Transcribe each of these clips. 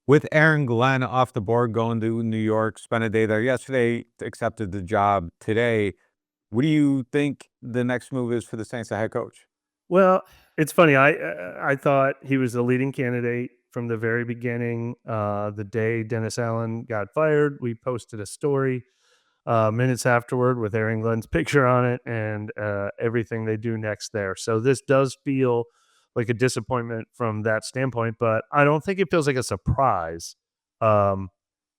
With Aaron Glenn off the board, going to New York, spent a day there yesterday, accepted the job today. What do you think the next move is for the Saints, the head coach? Well, it's funny. I thought he was the leading candidate from the very beginning. The day Dennis Allen got fired, we posted a story minutes afterward with Aaron Glenn's picture on it and everything they do next there. So this does feel like a disappointment from that standpoint, but I don't think it feels like a surprise. Um,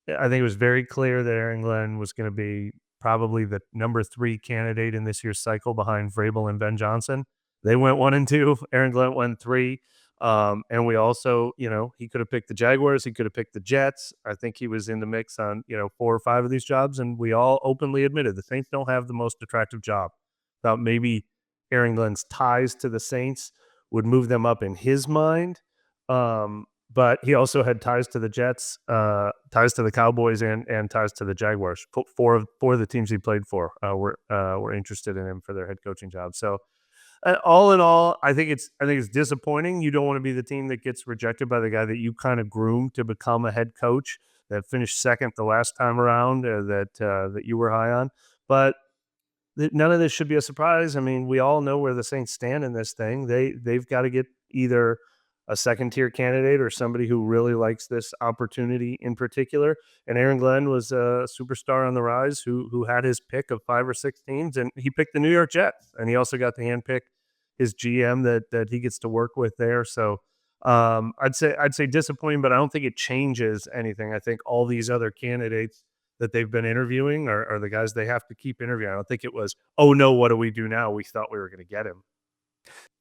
I think it was very clear that Aaron Glenn was going to be probably the number 3 candidate in this year's cycle behind Vrabel and Ben Johnson. They went 1 and 2. Aaron Glenn went 3. And we also, he could have picked the Jaguars. He could have picked the Jets. I think he was in the mix on, 4 or 5 of these jobs. And we all openly admitted the Saints don't have the most attractive job. Thought maybe Aaron Glenn's ties to the Saints would move them up in his mind. But he also had ties to the Jets, ties to the Cowboys, and ties to the Jaguars. Four of the teams he played for were interested in him for their head coaching job. So, all in all, I think it's disappointing. You don't want to be the team that gets rejected by the guy that you kind of groomed to become a head coach that finished second the last time around, that you were high on. But none of this should be a surprise. I mean, we all know where the Saints stand in this thing. They've got to get either a second tier candidate or somebody who really likes this opportunity in particular. And Aaron Glenn was a superstar on the rise who had his pick of 5 or 6 teams, and he picked the New York Jets, and he also got to handpick his GM that he gets to work with there. So I'd say disappointing, but I don't think it changes anything. I think all these other candidates that they've been interviewing are the guys they have to keep interviewing. I don't think it was, oh no, what do we do now? We thought we were going to get him.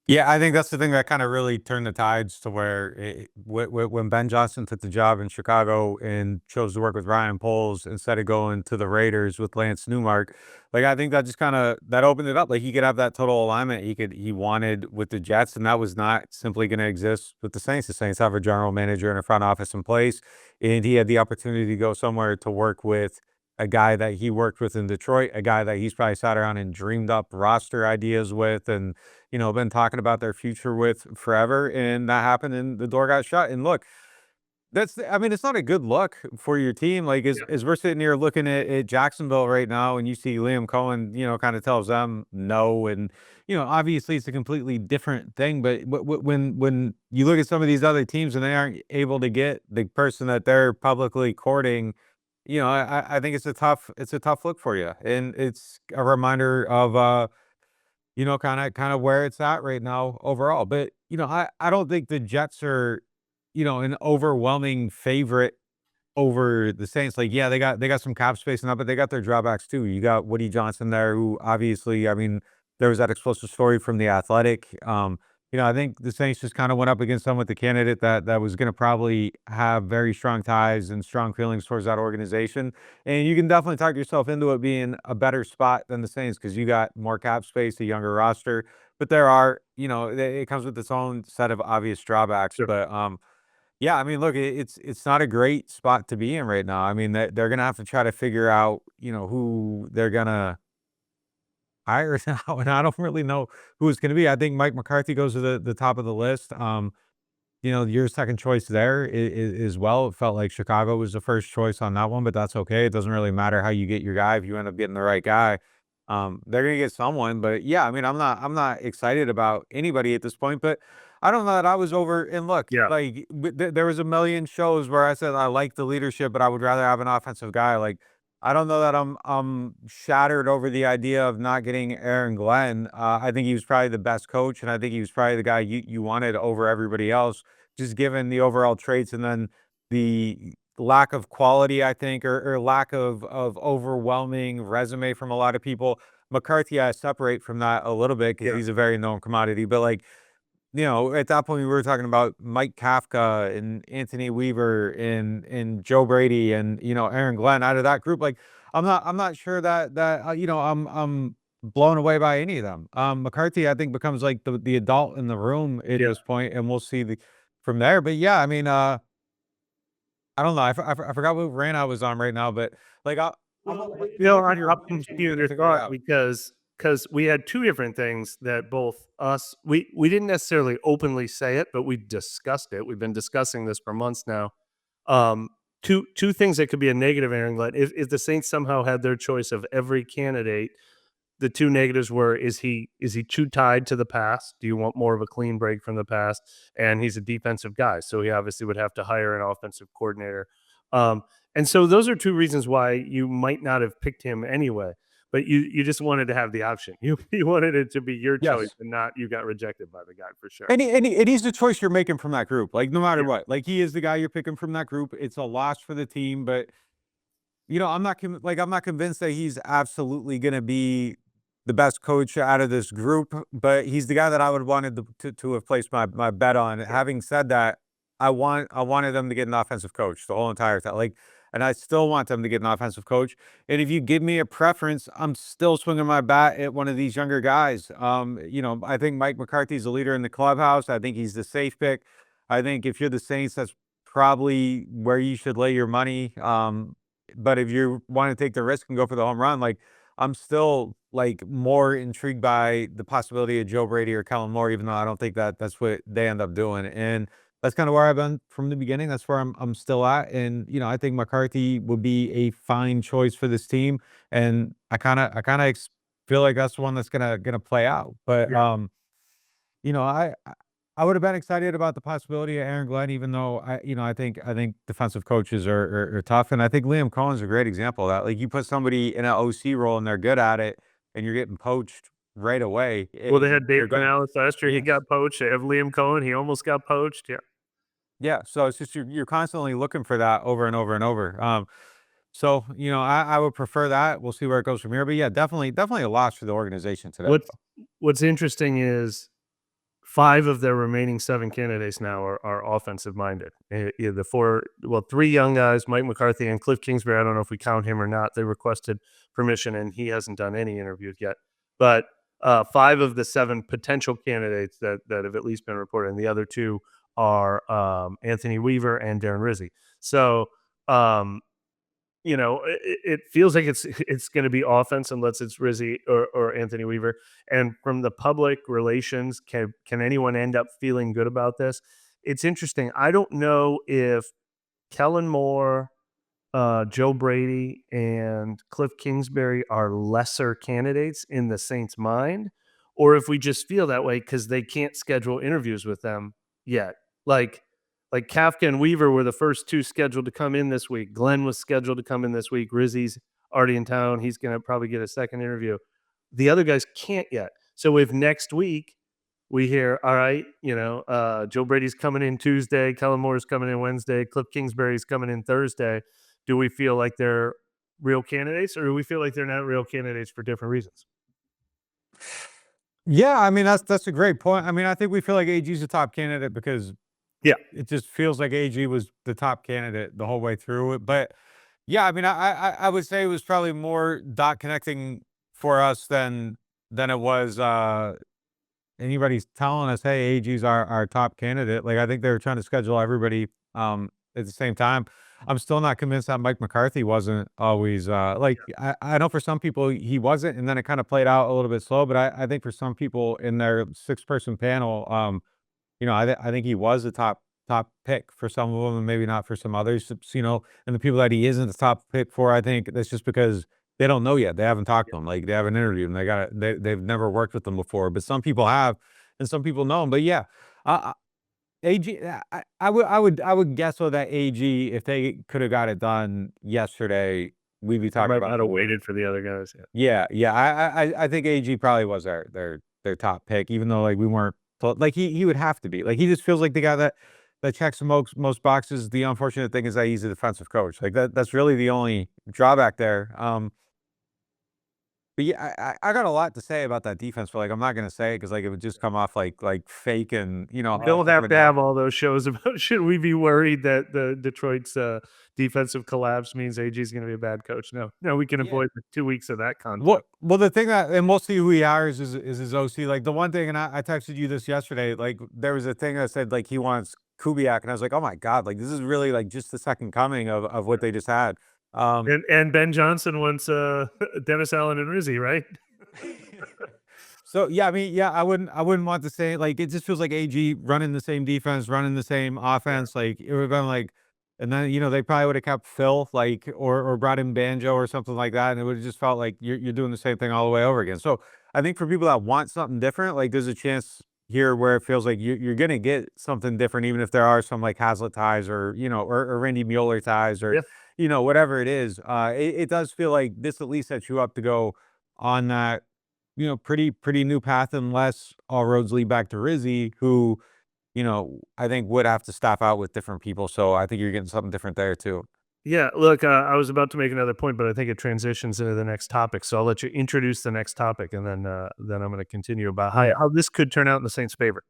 Yeah, I think that's the thing that kind of really turned the tides to where when Ben Johnson took the job in Chicago and chose to work with Ryan Poles instead of going to the Raiders with Lance Newmark, like I think that just kind of that opened it up. Like he could have that total alignment he wanted with the Jets, and that was not simply going to exist with the Saints. The Saints have a general manager and a front office in place, and he had the opportunity to go somewhere to work with a guy that he worked with in Detroit, a guy that he's probably sat around and dreamed up roster ideas with, and been talking about their future with forever, and that happened and the door got shut. And look, I mean, it's not a good look for your team. Like Yeah. as we're sitting here looking at Jacksonville right now, and you see Liam Cohen, kind of tells them no, and obviously it's a completely different thing. But when you look at some of these other teams and they aren't able to get the person that they're publicly courting, I think it's a tough look for you, and it's a reminder of kinda where it's at right now overall. But, I don't think the Jets are, an overwhelming favorite over the Saints. Like, yeah, they got some cap space and that, but they got their drawbacks too. You got Woody Johnson there, who obviously, I mean, there was that explosive story from The Athletic. I think the Saints just kinda went up against them with the candidate that was gonna probably have very strong ties and strong feelings towards that organization. And you can definitely talk yourself into it being a better spot than the Saints because you got more cap space, a younger roster. But there are, it comes with its own set of obvious drawbacks. Sure. But yeah, I mean, look, it's not a great spot to be in right now. I mean, they're gonna have to try to figure out, who they're gonna hire now, and I don't really know who it's gonna be. I think Mike McCarthy goes to the top of the list. Your second choice there is well. It felt like Chicago was the first choice on that one, but that's okay. It doesn't really matter how you get your guy if you end up getting the right guy. They're gonna get someone, but yeah, I mean, I'm not excited about anybody at this point, but I don't know that I was over. And look, Yeah. like there was a million shows where I said I like the leadership, but I would rather have an offensive guy. Like I don't know that I'm shattered over the idea of not getting Aaron Glenn. I think he was probably the best coach, and I think he was probably the guy you wanted over everybody else, just given the overall traits and then the lack of quality, I think, or lack of overwhelming resume from a lot of people. McCarthy, I separate from that a little bit because Yeah. he's a very known commodity. But like, at that point we were talking about Mike Kafka and Anthony Weaver and Joe Brady and Aaron Glenn out of that group. Like, I'm not sure that I'm blown away by any of them. McCarthy, I think, becomes like the adult in the room at Yeah. this point, and we'll see from there. But yeah, I mean, I don't know. I forgot what rant I was on right now, but like I'm You know, I'll continue your figure it thought out. because we had two different things that both us we didn't necessarily openly say it, but we discussed it. We've been discussing this for months now. Um, two things that could be a negative, Aaron Glenn. If the Saints somehow had their choice of every candidate, the two negatives were: is he too tied to the past? Do you want more of a clean break from the past? And he's a defensive guy, so he obviously would have to hire an offensive coordinator. Um, and so those are two reasons why you might not have picked him anyway. But you just wanted to have the option. You wanted it to be your choice Yes. and not you got rejected by the guy for sure. And he's the choice you're making from that group. Like no matter Yeah, what, like he is the guy you're picking from that group. It's a loss for the team, but I'm not I'm not convinced that he's absolutely going to be the best coach out of this group, but he's the guy that I would wanted to have placed my bet on. sure. Having said that, I wanted them to get an offensive coach the whole entire time. Like, and I still want them to get an offensive coach. And if you give me a preference, I'm still swinging my bat at one of these younger guys. I think Mike McCarthy's a leader in the clubhouse. I think he's the safe pick. I think if you're the Saints, that's probably where you should lay your money. But if you want to take the risk and go for the home run, like I'm still like more intrigued by the possibility of Joe Brady or Kellen Moore, even though I don't think that that's what they end up doing. And that's kind of where I've been from the beginning. That's where I'm still at. And I think McCarthy would be a fine choice for this team. And I kind of feel like that's the one that's gonna play out. But Yeah. you know, I would have been excited about the possibility of Aaron Glenn, even though I think defensive coaches are tough, and I think Liam Cohen's a great example of that. Like you put somebody in an OC role and they're good at it, and you're getting poached right away. Well, they had Dave You're gonna, Canales last year. He yeah, got poached. They have Liam Cohen. He almost got poached. Yeah. yeah. So it's just you're constantly looking for that over and over and over. So I would prefer that. We'll see where it goes from here. But yeah, definitely a loss for the organization today. What's What's interesting is 5 of their remaining 7 candidates now are offensive minded. Yeah, the 3 young guys, Mike McCarthy and Cliff Kingsbury. I don't know if we count him or not. They requested permission, and he hasn't done any interviews yet. But 5 of the 7 potential candidates that have at least been reported, and the other 2 are Anthony Weaver and Darren Rizzi. So um, it feels like it's going to be offense unless it's Rizzi or Anthony Weaver. And from the public relations, can anyone end up feeling good about this? It's interesting. I don't know if Kellen Moore, Joe Brady, and Cliff Kingsbury are lesser candidates in the Saints' mind, or if we just feel that way because they can't schedule interviews with them yet. Like, like Kafka and Weaver were the first 2 scheduled to come in this week. Glenn was scheduled to come in this week. Rizzi's already in town. He's going to probably get a second interview. The other guys can't yet. So if next week we hear, all right, Joe Brady's coming in Tuesday, Kellen Moore's coming in Wednesday, Cliff Kingsbury's coming in Thursday, do we feel like they're real candidates, or do we feel like they're not real candidates for different reasons? Yeah, I mean that's a great point. I mean, I think we feel like AG's a top candidate because Yeah. it just feels like AG was the top candidate the whole way through it. But yeah, I mean, I would say it was probably more dot connecting for us than it was anybody's telling us, hey, AG's our top candidate. Like I think they were trying to schedule everybody at the same time. I'm still not convinced that Mike McCarthy wasn't always like I know for some people he wasn't, and then it kind of played out a little bit slow. But I think for some people in their 6-person panel, I think he was the top pick for some of them, and maybe not for some others. And the people that he isn't the top pick for, I think that's just because they don't know yet. They haven't talked to him. Like they haven't interviewed him. They've never worked with them before. But some people have, and some people know him. But yeah, AG. I would guess though that AG, if they could have got it done yesterday, we'd be They talking might about not it have more. waited for the other guys. Yeah. Yeah. I think AG probably was their top pick, even though like we weren't like he would have to be. Like he just feels like the guy that checks the most boxes. The unfortunate thing is that he's a defensive coach. Like that's really the only drawback there. But yeah, I got a lot to say about that defense, but like I'm not gonna say it because like it would just come off like fake and They'll up have and to have down. all those shows about should we be worried that the Detroit's defensive collapse means AG is going to be a bad coach? No, no, we can Yeah. avoid the 2 weeks of that Well, conflict. the thing that and we'll see who he hires is his OC. Like the one thing, and I texted you this yesterday. Like there was a thing that said like he wants Kubiak, and I was like, oh my god, like this is really like just the second coming of what they just had. Um, And Ben Johnson wants Dennis Allen and Rizzi, right? so yeah, I mean, yeah, I wouldn't want to say like it just feels like AG running the same defense, running the same Yeah. offense. Like it would have been like And then, they probably would have kept Phil, like, or brought in Banjo or something like that, and it would have just felt like you're doing the same thing all the way over again. So I think for people that want something different, like, there's a chance here where it feels like you're gonna get something different, even if there are some like Hazlitt ties, or or Randy Mueller ties, or Yeah. whatever it is. It does feel like this at least sets you up to go on that pretty new path, unless all roads lead back to Rizzy, who I think would have to staff out with different people. So I think you're getting something different there too. Yeah, look, I was about to make another point, but I think it transitions into the next topic. So I'll let you introduce the next topic, and then I'm going to continue about how this could turn out in the Saints' favor.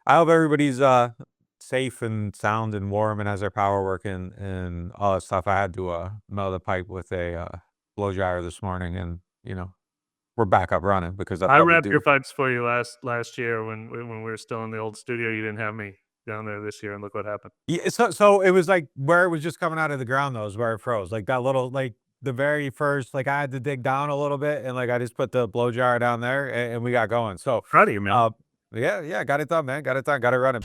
I hope everybody's safe and sound and warm and has their power working and all that stuff. I had to mow the pipe with a blow dryer this morning, and we're back up running because that's I what we wrapped your do. pipes for you last year when we were still in the old studio. You didn't have me down there this year, and look what happened. Yeah, so it was like where it was just coming out of the ground though, is where it froze. Like that little, like the very first, like I had to dig down a little bit, and like I just put the blow dryer down there, and we got going. So Proud of you, man. yeah, got it done, man. Got it done. Got it running.